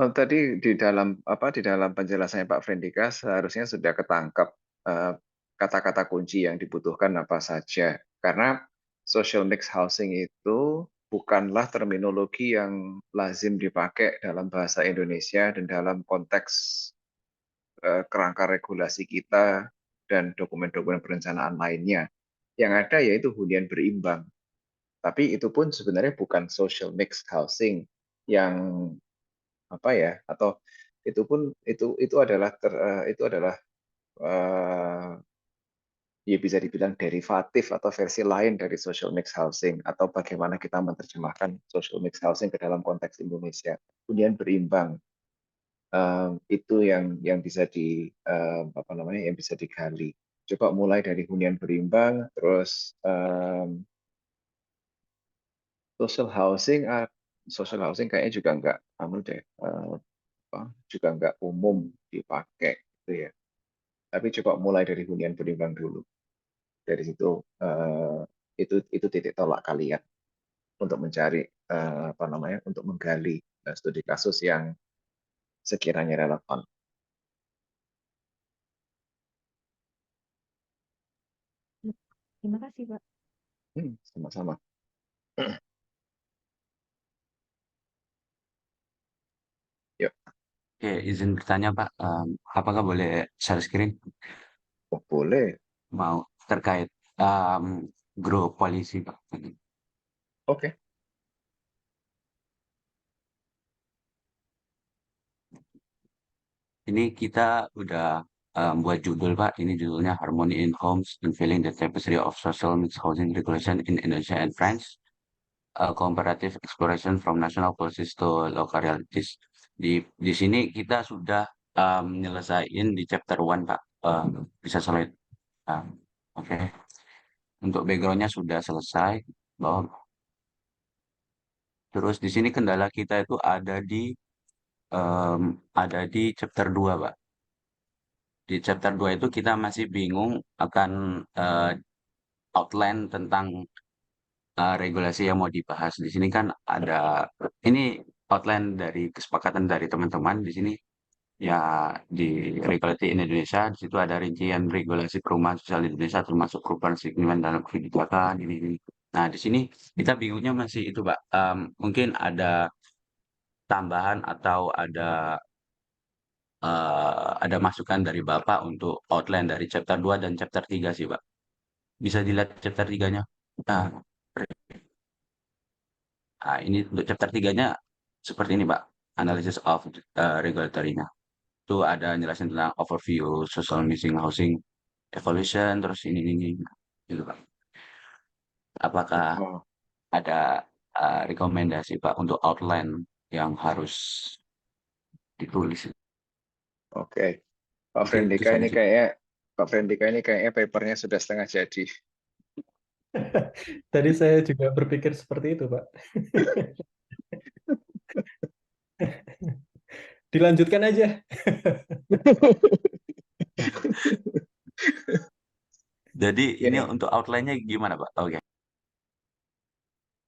Oh, tadi di dalam penjelasannya Pak Frendika seharusnya sudah ketangkap eh, kata-kata kunci yang dibutuhkan apa saja. Karena social mix housing itu bukanlah terminologi yang lazim dipakai dalam bahasa Indonesia dan dalam konteks kerangka regulasi kita dan dokumen-dokumen perencanaan lainnya. Yang ada yaitu hunian berimbang. Tapi itu pun sebenarnya bukan social mix housing yang apa ya atau itu pun itu adalah eh, ya bisa dibilang derivatif atau versi lain dari social mix housing atau bagaimana kita menerjemahkan social mix housing ke dalam konteks Indonesia. Hunian berimbang itu yang bisa apa namanya yang bisa digali. Coba mulai dari hunian berimbang, terus social housing kayaknya juga nggak deh, juga nggak umum dipakai gitu ya. Tapi coba mulai dari hunian berimbang dulu. Dari situ itu titik tolak kalian untuk mencari apa namanya untuk menggali studi kasus yang sekiranya relevan. Terima kasih Pak. Sama-sama. Oke, izin bertanya Pak, apakah boleh share screen? Oh, boleh. Mau terkait grup polisi Pak. Oke. Ini kita udah buat judul Pak, ini judulnya Harmony in Homes, Unveiling the Tapestry of Social Mixed Housing Regulation in Indonesia and France, a Comparative Exploration from National Policies to Local Realities. Di sini kita sudah nyelesain di chapter 1 Pak. Bisa slide. Oke. Untuk backgroundnya sudah selesai. Bahwa terus di sini kendala kita itu ada di chapter 2 Pak. Di chapter 2 itu kita masih bingung akan outline tentang regulasi yang mau dibahas. Di sini kan ada ini outline dari kesepakatan dari teman-teman di sini ya di Regulasi Indonesia. Di situ ada rincian regulasi perumahan sosial di Indonesia termasuk perubahan signifikan dalam kebijakan ini. Nah, di sini kita bingungnya masih itu, Pak. Mungkin ada tambahan atau ada masukan dari Bapak untuk outline dari chapter 2 dan chapter 3 sih, Pak. Bisa dilihat chapter 3-nya. Nah, ini untuk chapter 3-nya seperti ini, Pak. Analysis of regulatory-nya. Itu ada jelasin tentang overview social missing housing evolution, terus ini gitu, Pak. Apakah Oh, ada rekomendasi, Pak, untuk outline yang harus ditulis? oke. Pak Mungkin itu Frendika saja ini sih. kayaknya Pak Frendika ini kayaknya papernya sudah setengah jadi. Tadi saya juga berpikir seperti itu, Pak. Dilanjutkan aja. Jadi ini Gini, untuk outline-nya gimana, Pak? Oke.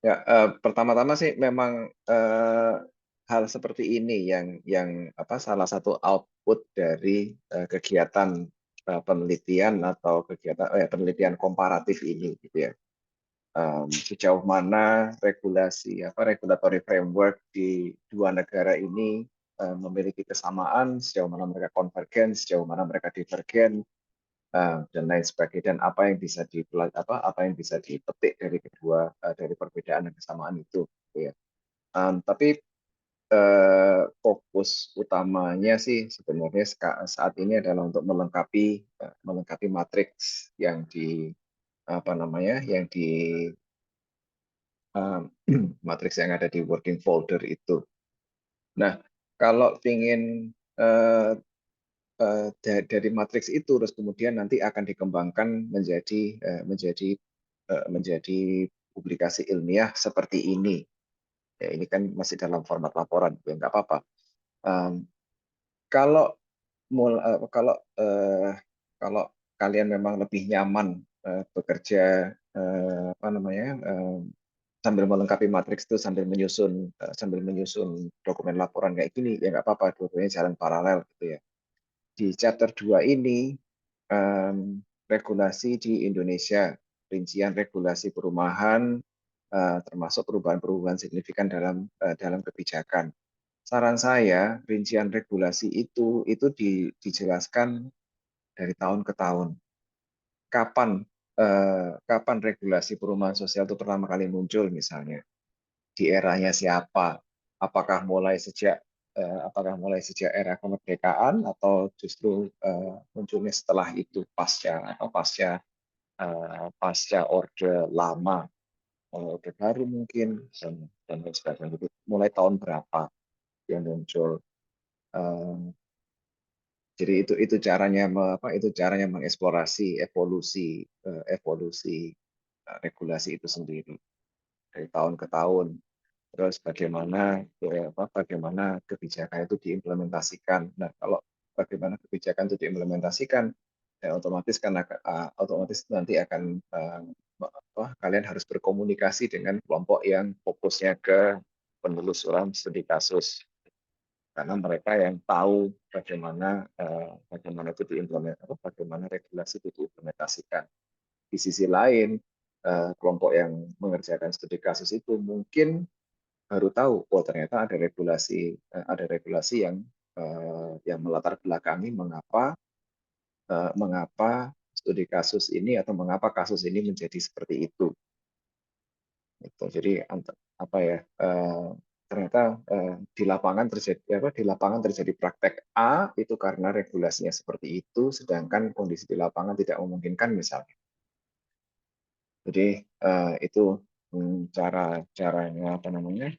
ya pertama-tama sih memang hal seperti ini yang apa salah satu output dari kegiatan penelitian atau kegiatan penelitian komparatif ini gitu ya. Sejauh mana regulatory framework di dua negara ini memiliki kesamaan, sejauh mana mereka konvergen, sejauh mana mereka divergen, dan lain sebagainya, dan apa yang bisa dipetik dari dari perbedaan dan kesamaan itu gitu ya. Tapi fokus utamanya sih sebenarnya saat ini adalah untuk melengkapi matriks yang di matriks yang ada di working folder itu. Nah, kalau ingin dari matriks itu terus kemudian nanti akan dikembangkan menjadi publikasi ilmiah seperti ini. Ya, ini kan masih dalam format laporan, ya nggak apa-apa. Kalau kalau kalau kalian memang lebih nyaman bekerja sambil melengkapi matriks itu sambil menyusun dokumen laporan kayak gini, ya nggak apa-apa, dua-duanya jalan paralel gitu ya. Di chapter 2 ini regulasi di Indonesia, rincian regulasi perumahan termasuk perubahan-perubahan signifikan dalam kebijakan. Saran saya, rincian regulasi itu dijelaskan dari tahun ke tahun. Kapan regulasi perumahan sosial itu pertama kali muncul misalnya? Di eranya siapa? Apakah mulai sejak era kemerdekaan atau justru munculnya setelah itu pasca orde lama, orde baru mungkin dan lain sebagainya. Mulai tahun berapa yang muncul? Jadi itu caranya mengeksplorasi evolusi regulasi itu sendiri dari tahun ke tahun. Terus bagaimana kebijakan itu diimplementasikan. Nah, kalau bagaimana kebijakan itu diimplementasikan, ya otomatis nanti akan kalian harus berkomunikasi dengan kelompok yang fokusnya ke penelusuran studi kasus, karena mereka yang tahu bagaimana bagaimana regulasi itu diimplementasikan. Di sisi lain, kelompok yang mengerjakan studi kasus itu mungkin baru tahu, oh ternyata ada regulasi yang yang melatar belakangi mengapa studi kasus ini atau mengapa kasus ini menjadi seperti itu. Gitu. Jadi apa ya? Ternyata di lapangan terjadi praktek A itu karena regulasinya seperti itu, sedangkan kondisi di lapangan tidak memungkinkan misalnya. Jadi itu caranya apa namanya?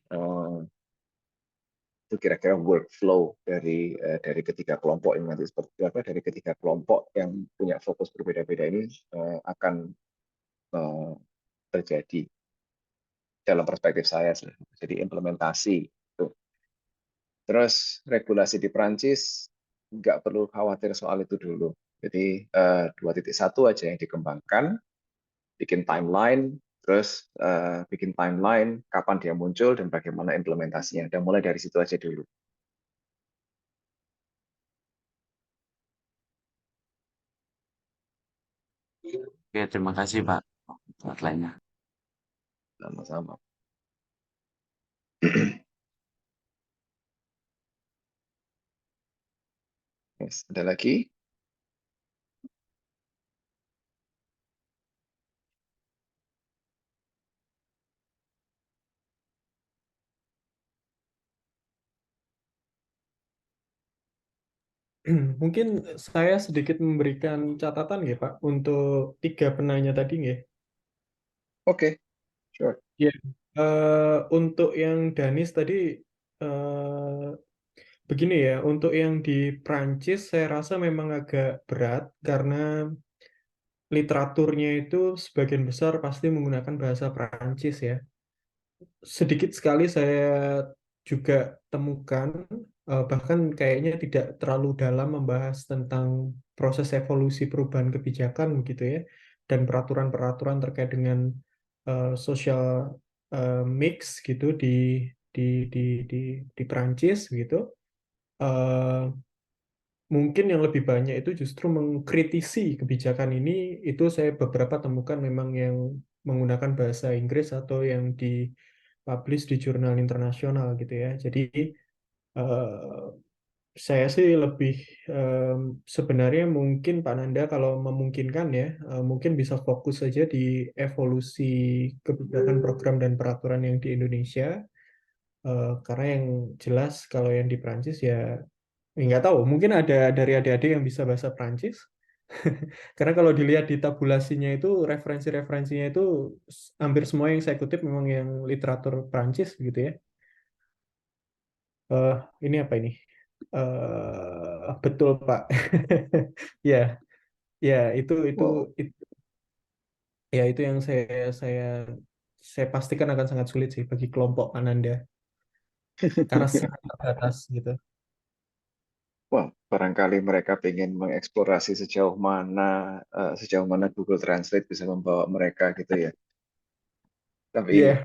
Itu kira-kira workflow dari ketiga kelompok yang nanti seperti apa? Dari ketiga kelompok yang punya fokus berbeda-beda ini akan terjadi dalam perspektif saya. Jadi implementasi. Terus regulasi di Prancis nggak perlu khawatir soal itu dulu. Jadi 2.1 aja yang dikembangkan, bikin timeline, terus bikin timeline kapan dia muncul dan bagaimana implementasinya. Dan mulai dari situ aja dulu. Oke, terima kasih Pak outline-nya. Sama-sama. Yes, ada lagi? Mungkin saya sedikit memberikan catatan ya Pak untuk 3 penanya tadi ya. Oke, sure. Ya, untuk yang Danis tadi eh, begini ya, untuk yang di Prancis saya rasa memang agak berat karena literaturnya itu sebagian besar pasti menggunakan bahasa Prancis ya. Sedikit sekali saya juga temukan, bahkan kayaknya tidak terlalu dalam membahas tentang proses evolusi perubahan kebijakan begitu ya, dan peraturan-peraturan terkait dengan social mix gitu di di di di Prancis gitu. Eh, Mungkin yang lebih banyak itu justru mengkritisi kebijakan ini, itu saya beberapa temukan memang yang menggunakan bahasa Inggris atau yang dipublish di jurnal internasional gitu ya. Jadi eh, saya sih lebih sebenarnya mungkin Pak Nanda kalau memungkinkan ya, mungkin bisa fokus saja di evolusi kebijakan program dan peraturan yang di Indonesia. Karena yang jelas kalau yang di Prancis ya nggak tahu, mungkin ada dari adik-adik yang bisa bahasa Prancis. Karena kalau dilihat di tabulasinya itu, referensi-referensinya itu hampir semua yang saya kutip memang yang literatur Prancis gitu ya. Ini apa ini? Betul Pak. Ya, ya Wow. ya itu yang saya saya pastikan akan sangat sulit sih bagi kelompok Ananda karena sangat terbatas gitu. Wah, barangkali mereka ingin mengeksplorasi sejauh mana Google Translate bisa membawa mereka gitu ya. Tapi Iya,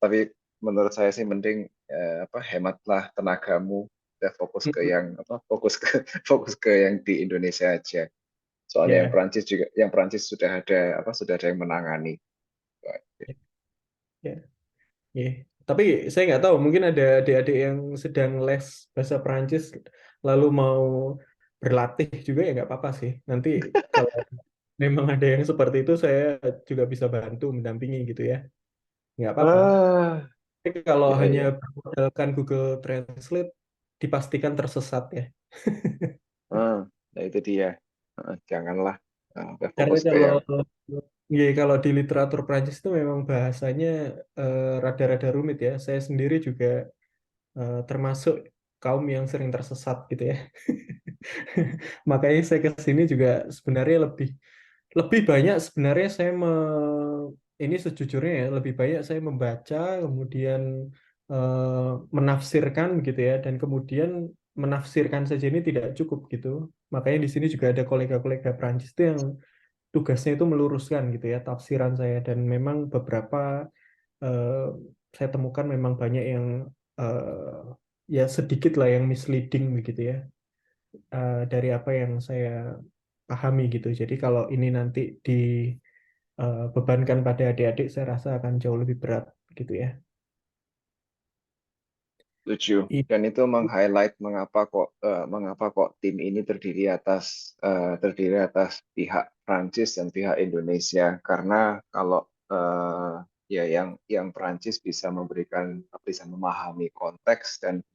tapi menurut saya sih mending hematlah tenagamu, udah fokus ke yang fokus ke yang di Indonesia aja. Soalnya ya, yang Prancis sudah ada yang menangani. ya. Iya. Tapi saya nggak tahu, mungkin ada adik-adik yang sedang les bahasa Perancis lalu mau berlatih juga ya nggak apa-apa sih. Nanti kalau memang ada yang seperti itu, saya juga bisa bantu mendampingi gitu ya. Nggak apa-apa. Ah, Tapi kalau ya hanya ya. bermodalkan Google Translate, dipastikan tersesat ya. Nah itu dia. Janganlah udah Karena fokus ke kalau yang ya, kalau di literatur Prancis itu memang bahasanya rada-rada rumit ya. Saya sendiri juga termasuk kaum yang sering tersesat gitu ya. Makanya saya ke sini juga sebenarnya lebih lebih banyak sebenarnya ini sejujurnya ya lebih banyak saya membaca kemudian menafsirkan gitu ya, dan kemudian menafsirkan saja ini tidak cukup gitu. Makanya di sini juga ada kolega-kolega Prancis itu yang tugasnya itu meluruskan gitu ya tafsiran saya, dan memang beberapa eh, saya temukan memang banyak yang ya sedikit lah yang misleading begitu ya, dari apa yang saya pahami gitu. Jadi kalau ini nanti dibebankan pada adik-adik, saya rasa akan jauh lebih berat gitu ya. Setuju. I- Dan itu meng-highlight mengapa kok tim ini terdiri atas pihak Prancis dan pihak Indonesia. Karena kalau ya yang Prancis bisa memahami konteks dan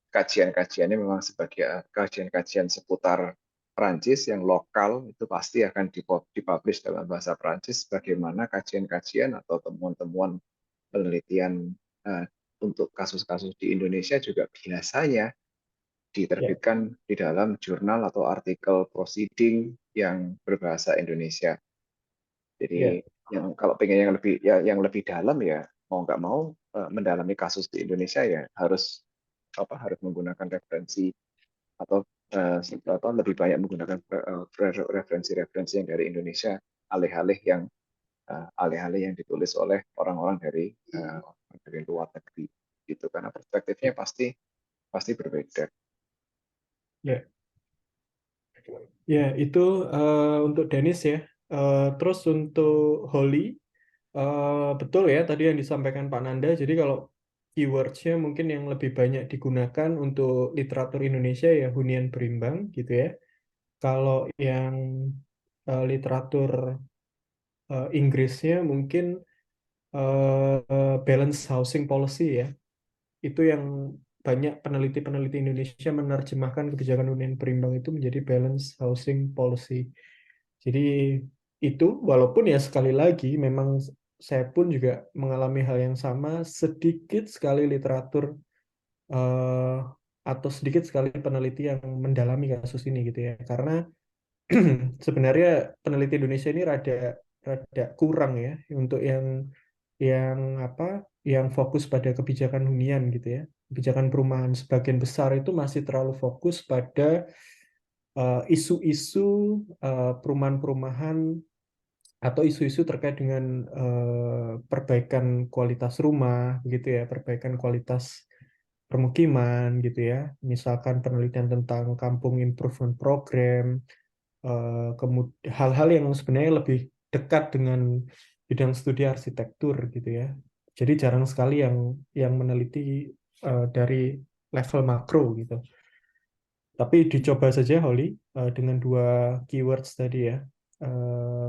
kajian-kajiannya memang sebagai kajian-kajian seputar Prancis yang lokal, itu pasti akan dipublish dalam bahasa Prancis, bagaimana kajian-kajian atau temuan-temuan penelitian eh, untuk kasus-kasus di Indonesia juga biasanya Ya, diterbitkan di dalam jurnal atau artikel proceeding yang berbahasa Indonesia. ya, Jadi kalau pengen yang lebih dalam, ya mau nggak mau mendalami kasus di Indonesia, ya harus menggunakan referensi atau lebih banyak menggunakan referensi-referensi yang dari Indonesia, alih-alih yang ditulis oleh orang-orang dari luar negeri, gitu. Karena perspektifnya pasti berbeda. ya. Ya, itu untuk Dennis ya. Terus untuk Holly, betul ya tadi yang disampaikan Pak Nanda. Jadi kalau keywords-nya mungkin yang lebih banyak digunakan untuk literatur Indonesia ya hunian berimbang gitu ya. Kalau yang literatur Inggrisnya mungkin balance housing policy ya. Itu yang banyak peneliti-peneliti Indonesia menerjemahkan kebijakan hunian berimbang itu menjadi balance housing policy. Jadi itu walaupun ya sekali lagi memang saya pun juga mengalami hal yang sama, sedikit sekali literatur eh, atau sedikit sekali peneliti yang mendalami kasus ini gitu ya. Karena sebenarnya peneliti Indonesia ini rada rada kurang ya untuk yang apa yang fokus pada kebijakan hunian gitu ya. Kebijakan perumahan sebagian besar itu masih terlalu fokus pada isu-isu perumahan-perumahan atau isu-isu terkait dengan perbaikan kualitas rumah gitu ya, perbaikan kualitas permukiman gitu ya. Misalkan penelitian tentang kampung improvement program, hal-hal yang sebenarnya lebih dekat dengan bidang studi arsitektur gitu ya. Jadi jarang sekali yang meneliti dari level makro gitu. Tapi dicoba saja Holly dengan dua keywords tadi ya.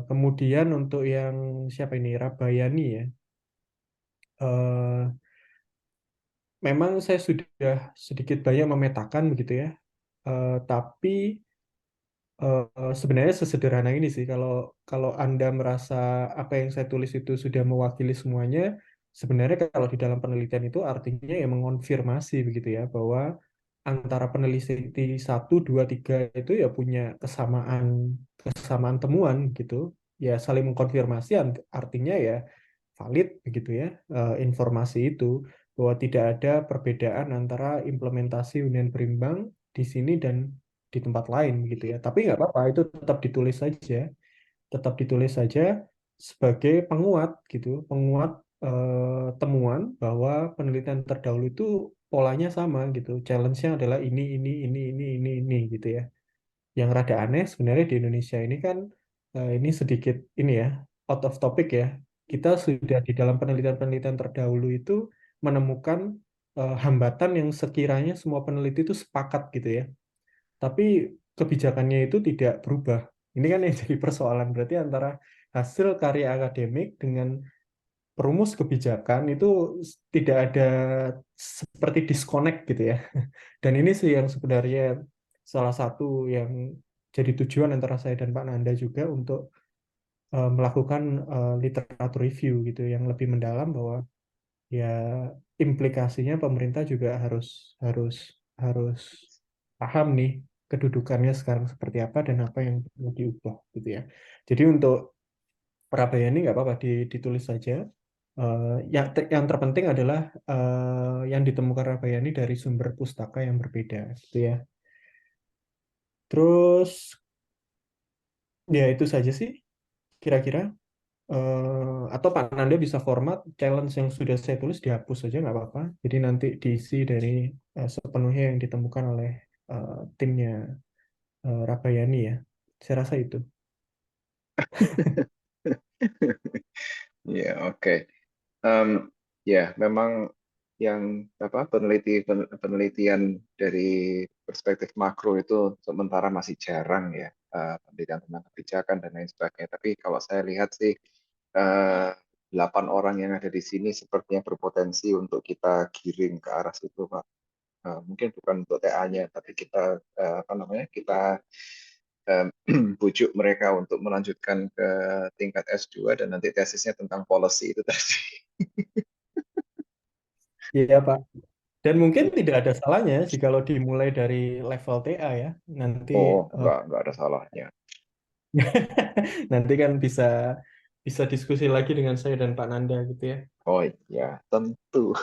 Kemudian untuk yang siapa ini Rabayani ya. Eh, Memang saya sudah sedikit banyak memetakan begitu ya. Tapi sebenarnya sesederhana ini sih kalau kalau Anda merasa apa yang saya tulis itu sudah mewakili semuanya, sebenarnya kalau di dalam penelitian itu artinya ya mengonfirmasi begitu ya bahwa antara peneliti satu, dua, tiga itu ya punya kesamaan kesamaan temuan gitu. Ya saling mengkonfirmasi artinya ya valid begitu ya informasi itu bahwa tidak ada perbedaan antara implementasi hunian berimbang di sini dan di tempat lain gitu ya. Tapi nggak apa-apa, itu tetap ditulis saja sebagai penguat gitu, penguat temuan bahwa penelitian terdahulu itu polanya sama gitu. Challenge-nya adalah ini gitu ya. Yang rada aneh sebenarnya di Indonesia ini kan ini sedikit ini ya out of topic ya. Kita sudah di dalam penelitian-penelitian terdahulu itu menemukan hambatan yang sekiranya semua peneliti itu sepakat gitu ya. Tapi kebijakannya itu tidak berubah. Ini kan yang jadi persoalan berarti antara hasil karya akademik dengan perumus kebijakan itu tidak ada seperti disconnect gitu ya. Dan ini sih yang sebenarnya salah satu yang jadi tujuan antara saya dan Pak Nanda juga untuk melakukan literatur review gitu yang lebih mendalam bahwa ya implikasinya pemerintah juga harus harus harus paham nih kedudukannya sekarang seperti apa dan apa yang perlu diubah gitu ya. Jadi untuk Prabayani nggak apa-apa ditulis saja. Yang terpenting adalah yang ditemukan Rabayani dari sumber pustaka yang berbeda gitu ya. Terus ya itu saja sih kira-kira. Atau Pak Nanda bisa format challenge yang sudah saya tulis dihapus saja nggak apa-apa. Jadi nanti diisi dari sepenuhnya yang ditemukan oleh timnya Rabayani ya. Saya rasa itu. Ya, oke. Ya, memang yang penelitian dari perspektif makro itu sementara masih jarang ya, penelitian tentang kebijakan dan lain sebagainya. Tapi kalau saya lihat sih 8 orang yang ada di sini sepertinya berpotensi untuk kita giring ke arah situ, Pak. Mungkin bukan untuk TA-nya, tapi kita kita bujuk mereka untuk melanjutkan ke tingkat S2 dan nanti tesisnya tentang policy itu tadi. Iya, Pak. Dan mungkin tidak ada salahnya jikalau dimulai dari level TA ya. Nanti Oh, nggak ada salahnya. nanti kan bisa diskusi lagi dengan saya dan Pak Nanda gitu ya. Oh iya, tentu.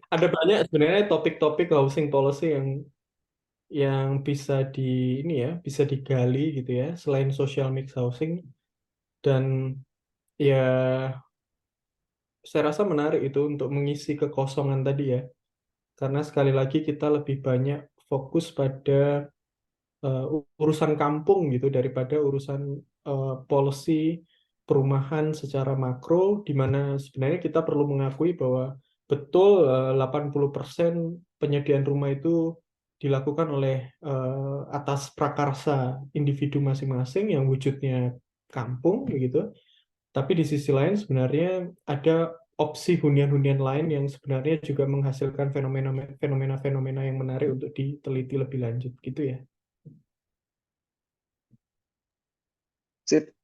Ada banyak sebenarnya topik-topik housing policy yang bisa bisa digali gitu ya, selain social mix housing. Dan ya saya rasa menarik itu untuk mengisi kekosongan tadi ya. Karena sekali lagi kita lebih banyak fokus pada urusan kampung gitu daripada urusan policy perumahan secara makro, di mana sebenarnya kita perlu mengakui bahwa betul 80% penyediaan rumah itu dilakukan oleh atas prakarsa individu masing-masing yang wujudnya kampung begitu. Tapi di sisi lain sebenarnya ada opsi hunian-hunian lain yang sebenarnya juga menghasilkan fenomena-fenomena yang menarik untuk diteliti lebih lanjut gitu ya. Sip.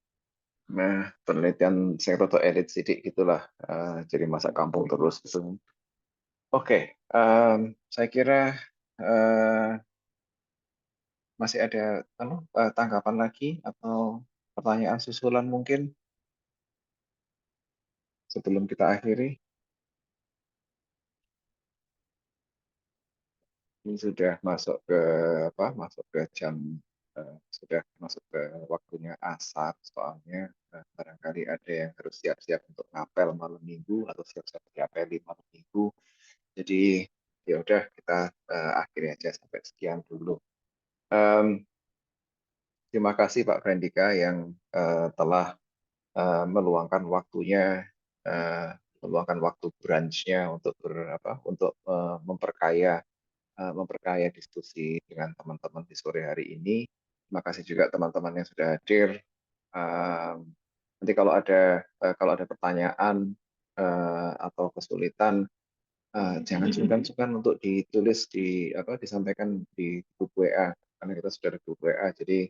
Nah, penelitian saya roto elit sidik gitulah. Jadi masa kampung terus gitu. Oke, saya kira masih ada tanggapan lagi atau pertanyaan susulan mungkin sebelum kita akhiri. Ini sudah masuk ke sudah masuk ke waktunya asar, soalnya barangkali ada yang harus siap-siap untuk ngapel malam minggu atau siap-siap diapeli malam minggu. Jadi ya udah kita akhiri aja sampai sekian dulu. Terima kasih Pak Frendika yang telah meluangkan waktunya, meluangkan waktu brunch-nya untuk memperkaya diskusi dengan teman-teman di sore hari ini. Terima kasih juga teman-teman yang sudah hadir. Nanti kalau ada pertanyaan atau kesulitan, jangan sungkan-sungkan untuk ditulis disampaikan di grup WA, karena kita sudah ada grup WA. Jadi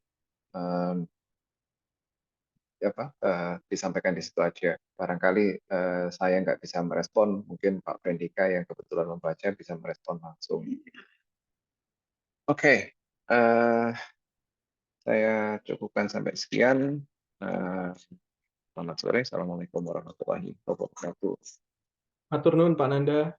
disampaikan di situ aja. Barangkali saya nggak bisa merespon, mungkin Pak Frendika yang kebetulan membaca bisa merespon langsung. Oke, saya cukupkan sampai sekian. Selamat sore, assalamualaikum warahmatullahi wabarakatuh. Matur nuwun Pak Nanda.